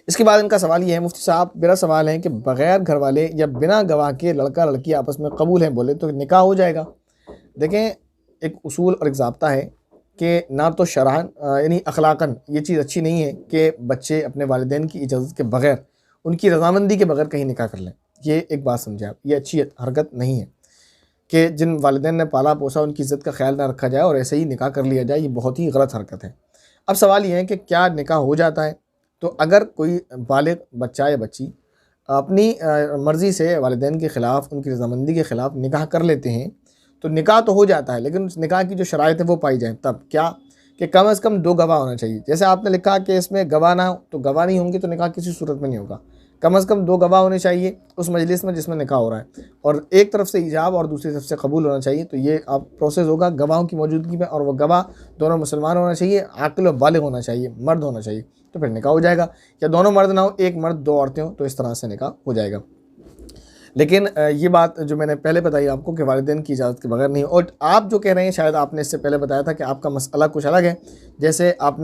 اس کے بعد ان کا سوال یہ ہے، مفتی صاحب میرا سوال ہے کہ بغیر گھر والے یا بنا گواہ کے لڑکا لڑکی آپس میں قبول ہیں بولے تو نکاح ہو جائے گا؟ دیکھیں، ایک اصول اور ایک ضابطہ ہے کہ نہ تو شرعاً یعنی اخلاقاً یہ چیز اچھی نہیں ہے کہ بچے اپنے والدین کی اجازت کے بغیر، ان کی رضامندی کے بغیر کہیں نکاح کر لیں۔ یہ ایک بات سمجھیں آپ، یہ اچھی حرکت نہیں ہے کہ جن والدین نے پالا پوسا ان کی عزت کا خیال نہ رکھا جائے اور ایسے ہی نکاح کر لیا جائے، یہ بہت ہی غلط حرکت ہے۔ اب سوال یہ ہے کہ کیا نکاح ہو جاتا ہے؟ تو اگر کوئی بالغ بچہ یا بچی اپنی مرضی سے والدین کے خلاف، ان کی رضامندی کے خلاف نکاح کر لیتے ہیں تو نکاح تو ہو جاتا ہے، لیکن اس نکاح کی جو شرائط ہے وہ پائی جائیں، تب کیا کہ کم از کم 2 گواہ ہونا چاہیے۔ جیسے آپ نے لکھا کہ اس میں گواہ نہ ہو، تو گواہ نہیں ہوں گے تو نکاح کسی صورت میں نہیں ہوگا۔ کم از کم 2 گواہ ہونے چاہیے اس مجلس میں جس میں نکاح ہو رہا ہے، اور ایک طرف سے ایجاب اور دوسری طرف سے قبول ہونا چاہیے۔ تو یہ آپ پروسیس ہوگا گواہوں کی موجودگی میں، اور وہ گواہ دونوں مسلمان ہونا چاہیے، عاقل و بالغ ہونا چاہیے، مرد ہونا چاہیے، تو پھر نکاح ہو جائے گا۔ یا دونوں مرد نہ ہو، ایک مرد 2 عورتیں ہوں، تو اس طرح سے نکاح ہو جائے گا۔ لیکن یہ بات جو میں نے پہلے بتائی آپ کو کہ والدین کی اجازت کے بغیر نہیں، اور آپ جو کہہ رہے ہیں شاید آپ نے اس سے پہلے بتایا تھا کہ آپ کا مسئلہ کچھ الگ ہے، جیسے آپ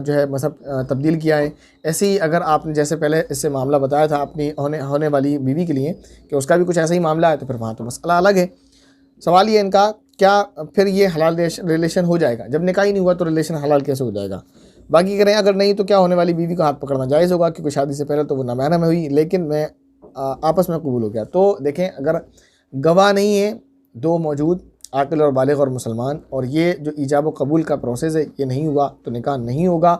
جو ہے مذہب تبدیل کیا ہے، ایسے ہی اگر آپ نے جیسے پہلے اس سے معاملہ بتایا تھا اپنی ہونے والی بیوی کے لیے کہ اس کا بھی کچھ ایسا ہی معاملہ ہے، تو پھر وہاں تو مسئلہ الگ ہے۔ سوال یہ ان کا، کیا پھر یہ حلال ریلیشن ہو جائے گا؟ جب نکاح ہی نہیں ہوا تو ریلیشن حلال کیسے ہو جائے گا؟ باقی کریں اگر نہیں تو کیا ہونے والی بیوی کا ہاتھ پکڑنا جائز ہوگا؟ کیونکہ شادی سے پہلے تو وہ نامحرم ہوئی، لیکن میں آپس میں قبول ہو گیا۔ تو دیکھیں، اگر گواہ نہیں ہے 2 موجود، عاقل اور بالغ اور مسلمان، اور یہ جو ایجاب و قبول کا پروسیس ہے یہ نہیں ہوا تو نکاح نہیں ہوگا۔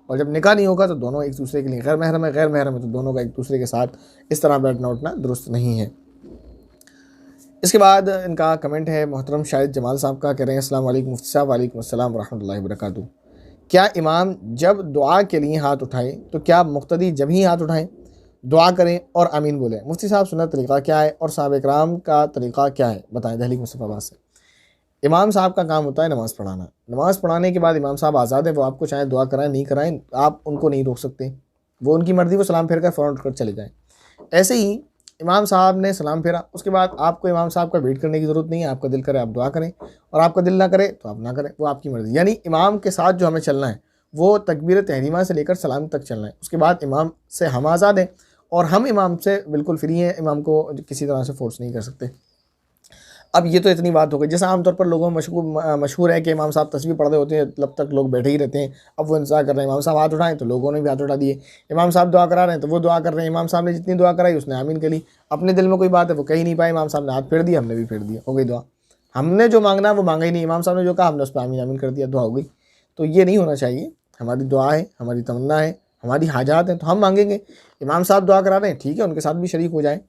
اور جب نکاح نہیں ہوگا تو دونوں ایک دوسرے کے لیے غیر محرم ہے، غیر محرم ہے تو دونوں کا ایک دوسرے کے ساتھ اس طرح بیٹھنا اٹھنا درست نہیں ہے۔ اس کے بعد ان کا کمنٹ ہے محترم شاہد جمال صاحب کا، کہہ رہے ہیں السلام علیکم مفتی صاحب۔ وعلیکم السلام ورحمۃ اللہ وبرکاتہ۔ کیا امام جب دعا کے لیے ہاتھ اٹھائے تو کیا مقتدی جب ہی ہاتھ اٹھائیں، دعا کریں اور آمین بولیں؟ مفتی صاحب سنت طریقہ کیا ہے اور صحابہ کرام کا طریقہ کیا ہے، بتائیں دہلی مصطفیٰ آباد سے۔ امام صاحب کا کام ہوتا ہے نماز پڑھانا، نماز پڑھانے کے بعد امام صاحب آزاد ہیں، وہ آپ کو چاہے دعا کرائیں نہیں کرائیں، آپ ان کو نہیں روک سکتے، وہ ان کی مرضی، وہ سلام پھیر کر فوراً اٹھ کر چلے جائیں۔ ایسے ہی امام صاحب نے سلام پھیرا، اس کے بعد آپ کو امام صاحب کا ویٹ کرنے کی ضرورت نہیں ہے، آپ کا دل کرے آپ دعا کریں، اور آپ کا دل نہ کرے تو آپ نہ کریں، وہ آپ کی مرضی۔ یعنی امام کے ساتھ جو ہمیں چلنا ہے وہ تکبیر تحریمہ سے لے کر سلام تک چلنا ہے، اس کے بعد امام سے ہم آزاد ہیں اور ہم امام سے بالکل فری ہیں، امام کو کسی طرح سے فورس نہیں کر سکتے۔ اب یہ تو اتنی بات ہو گئی، جیسا عام طور پر لوگوں میں مشہور ہے کہ امام صاحب تسبیح پڑھ رہے ہوتے ہیں تب تک لوگ بیٹھے ہی رہتے ہیں، اب وہ انتظار کر رہے ہیں امام صاحب ہاتھ اٹھائیں تو لوگوں نے بھی ہاتھ اٹھا دیے، امام صاحب دعا کرا رہے ہیں تو وہ دعا کر رہے ہیں، امام صاحب نے جتنی دعا کرائی اس نے آمین کر لی، اپنے دل میں کوئی بات ہے وہ کہی نہیں پائے، امام صاحب نے ہاتھ پھیر دیا، ہم نے بھی پھیر دیا، ہو گئی دعا۔ ہم نے جو مانگنا ہے وہ مانگا ہی نہیں، امام صاحب نے جو کہا ہم نے اس پہ آمین آمین کر دیا، دعا ہو گئی۔ تو یہ نہیں ہونا چاہیے، ہماری دعا ہے، ہماری تمنا ہے، ہماری حاجات ہیں تو ہم مانگیں گے، امام صاحب دعا کرا رہے ہیں ٹھیک ہے، ان کے ساتھ بھی شریک ہو جائیں۔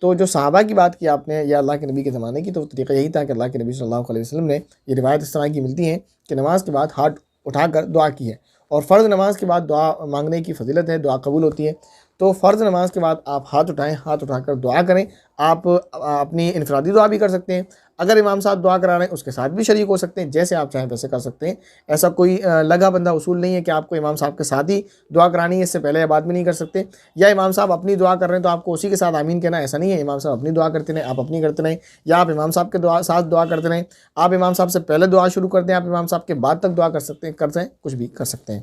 تو جو صحابہ کی بات کی آپ نے یا اللہ کے نبی کے زمانے کی، تو طریقہ یہی تھا کہ اللہ کے نبی صلی اللہ علیہ وسلم نے، یہ روایت اس طرح کی ملتی ہیں کہ نماز کے بعد ہاتھ اٹھا کر دعا کی ہے، اور فرض نماز کے بعد دعا مانگنے کی فضیلت ہے، دعا قبول ہوتی ہے۔ تو فرض نماز کے بعد آپ ہاتھ اٹھائیں، ہاتھ اٹھا کر دعا کریں، آپ اپنی انفرادی دعا بھی کر سکتے ہیں، اگر امام صاحب دعا کرا رہے ہیں اس کے ساتھ بھی شریک ہو سکتے ہیں، جیسے آپ چاہیں ویسے کر سکتے ہیں۔ ایسا کوئی لگا بندہ اصول نہیں ہے کہ آپ کو امام صاحب کے ساتھ ہی دعا کرانی ہے، اس سے پہلے یا بعد میں نہیں کر سکتے، یا امام صاحب اپنی دعا کر رہے ہیں تو آپ کو اسی کے ساتھ آمین کہنا، ایسا نہیں ہے، امام صاحب اپنی دعا کرتے رہیں، آپ اپنی کرتے رہیں، یا آپ امام صاحب کے ساتھ دعا کرتے رہیں، آپ امام صاحب سے پہلے دعا شروع کرتے ہیں، آپ امام صاحب کے بعد تک دعا کر سکتے ہیں، کچھ بھی کر سکتے ہیں۔